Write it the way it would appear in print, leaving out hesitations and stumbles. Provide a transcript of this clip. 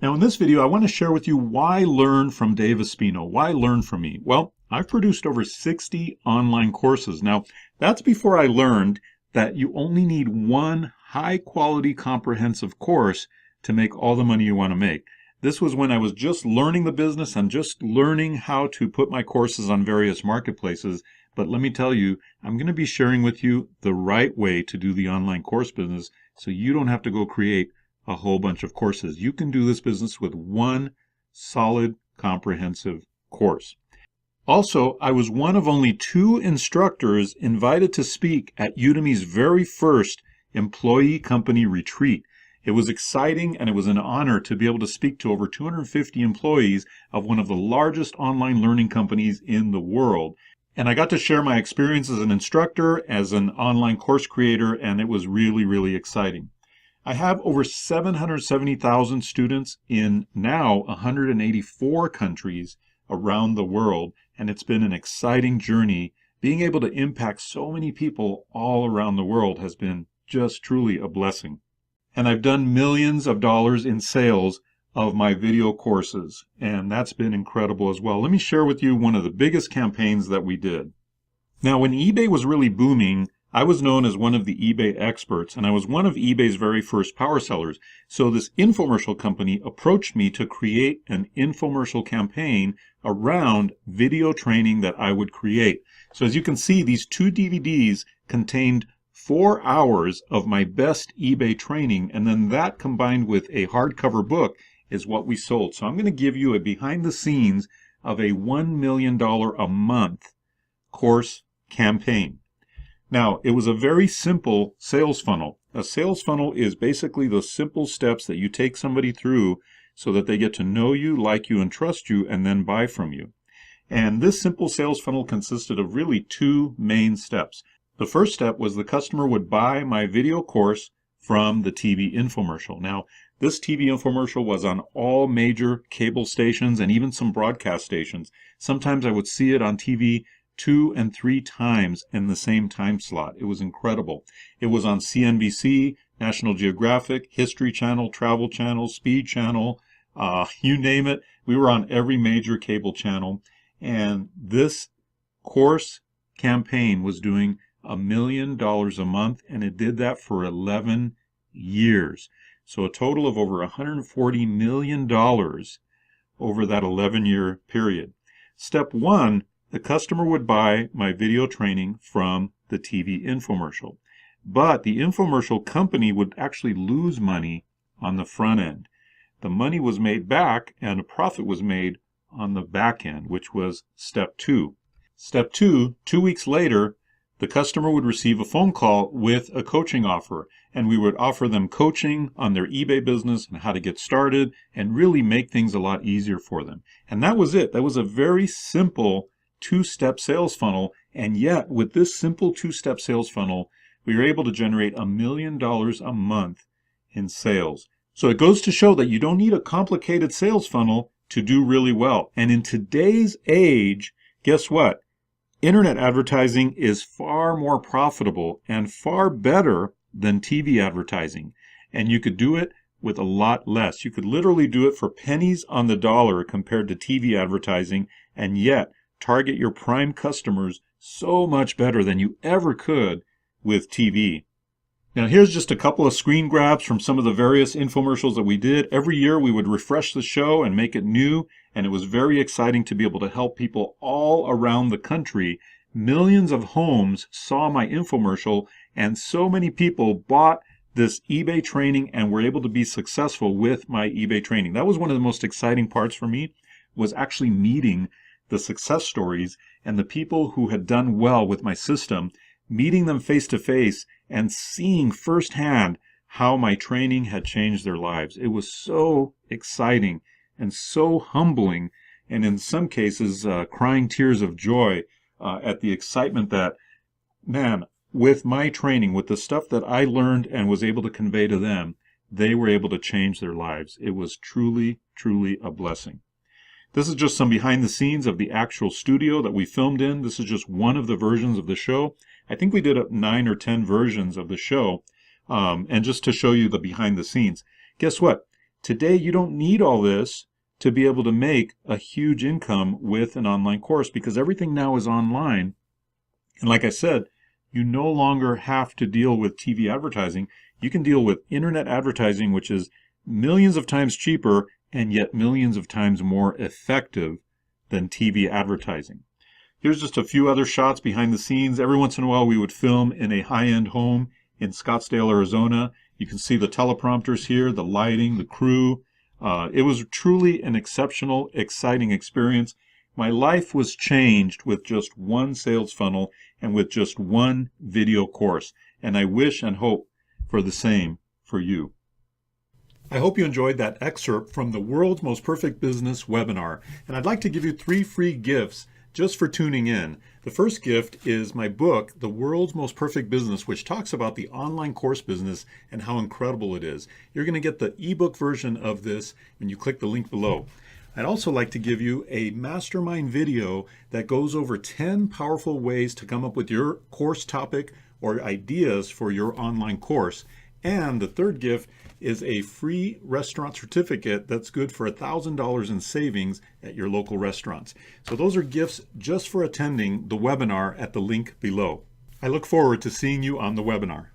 Now in this video, I want to share with you why learn from Dave Espino. Why learn from me? Well, I've produced over 60 online courses. Now, that's before I learned that you only need one high-quality comprehensive course to make all the money you want to make. This was when I was just learning the business and just learning how to put my courses on various marketplaces. But let me tell you, I'm going to be sharing with you the right way to do the online course business so you don't have to go create a whole bunch of courses. You can do this business with one solid, comprehensive course. Also, I was one of only 2 instructors invited to speak at Udemy's very first employee company retreat. It was exciting and it was an honor to be able to speak to over 250 employees of one of the largest online learning companies in the world. And I got to share my experience as an instructor, as an online course creator, and it was really, really exciting. I have over 770,000 students in now 184 countries around the world, and it's been an exciting journey. Being able to impact so many people all around the world has been just truly a blessing. And I've done millions of dollars in sales of my video courses, and that's been incredible as well. Let me share with you one of the biggest campaigns that we did. Now, when eBay was really booming, I was known as one of the eBay experts, and I was one of eBay's very first power sellers. So this infomercial company approached me to create an infomercial campaign around video training that I would create. So as you can see, these 2 DVDs contained 4 hours of my best eBay training, and then that combined with a hardcover book is what we sold. So I'm going to give you a behind the scenes of a $1 million a month course campaign. Now, it was a very simple sales funnel. A sales funnel is basically those simple steps that you take somebody through so that they get to know you, like you, and trust you, and then buy from you. And this simple sales funnel consisted of really 2 main steps. The first step was the customer would buy my video course from the TV infomercial. Now, this TV infomercial was on all major cable stations and even some broadcast stations. Sometimes I would see it on TV 2 and 3 times in the same time slot. It was incredible. It was on CNBC, National Geographic, History Channel, Travel Channel, Speed Channel, you name it. We were on every major cable channel. And this course campaign was doing $1 million a month, and it did that for 11 years. So a total of over $140 million over that 11-year period. Step 1, the customer would buy my video training from the TV infomercial. But the infomercial company would actually lose money on the front end. The money was made back and a profit was made on the back end, which was step 2. Step 2, 2 weeks later, the customer would receive a phone call with a coaching offer, and we would offer them coaching on their eBay business and how to get started and really make things a lot easier for them. And that was it. That was a very simple 2-step sales funnel, and yet with this simple 2-step sales funnel, we were able to generate $1 million a month in sales. So it goes to show that you don't need a complicated sales funnel to do really well. And in today's age, guess what? Internet advertising is far more profitable and far better than TV advertising. And you could do it with a lot less. You could literally do it for pennies on the dollar compared to TV advertising, and yet target your prime customers so much better than you ever could with TV. Now here's just a couple of screen grabs from some of the various infomercials that we did. Every year we would refresh the show and make it new, and it was very exciting to be able to help people all around the country. Millions of homes saw my infomercial, and so many people bought this eBay training and were able to be successful with my eBay training. That was one of the most exciting parts for me, was actually meeting the success stories and the people who had done well with my system, meeting them face to face and seeing firsthand how my training had changed their lives. It was so exciting and so humbling, and in some cases crying tears of joy at the excitement that, man, with my training, with the stuff that I learned and was able to convey to them, they were able to change their lives. It was truly, truly a blessing. This is just some behind the scenes of the actual studio that we filmed in. This is just one of the versions of the show. I think we did 9 or 10 versions of the show. And just to show you the behind the scenes, guess what? Today, you don't need all this to be able to make a huge income with an online course because everything now is online. And like I said, you no longer have to deal with TV advertising. You can deal with internet advertising, which is millions of times cheaper and yet millions of times more effective than TV advertising. Here's just a few other shots behind the scenes. Every once in a while, we would film in a high-end home in Scottsdale, Arizona. You can see the teleprompters here, the lighting, the crew. It was truly an exceptional, exciting experience. My life was changed with just one sales funnel and with just one video course. And I wish and hope for the same for you. I hope you enjoyed that excerpt from the World's Most Perfect Business webinar. And I'd like to give you 3 free gifts just for tuning in. The first gift is my book, The World's Most Perfect Business, which talks about the online course business and how incredible it is. You're going to get the ebook version of this when you click the link below. I'd also like to give you a Mastermind video that goes over 10 powerful ways to come up with your course topic or ideas for your online course. And the third gift is a free restaurant certificate that's good for $1,000 in savings at your local restaurants. So those are gifts just for attending the webinar at the link below. I look forward to seeing you on the webinar.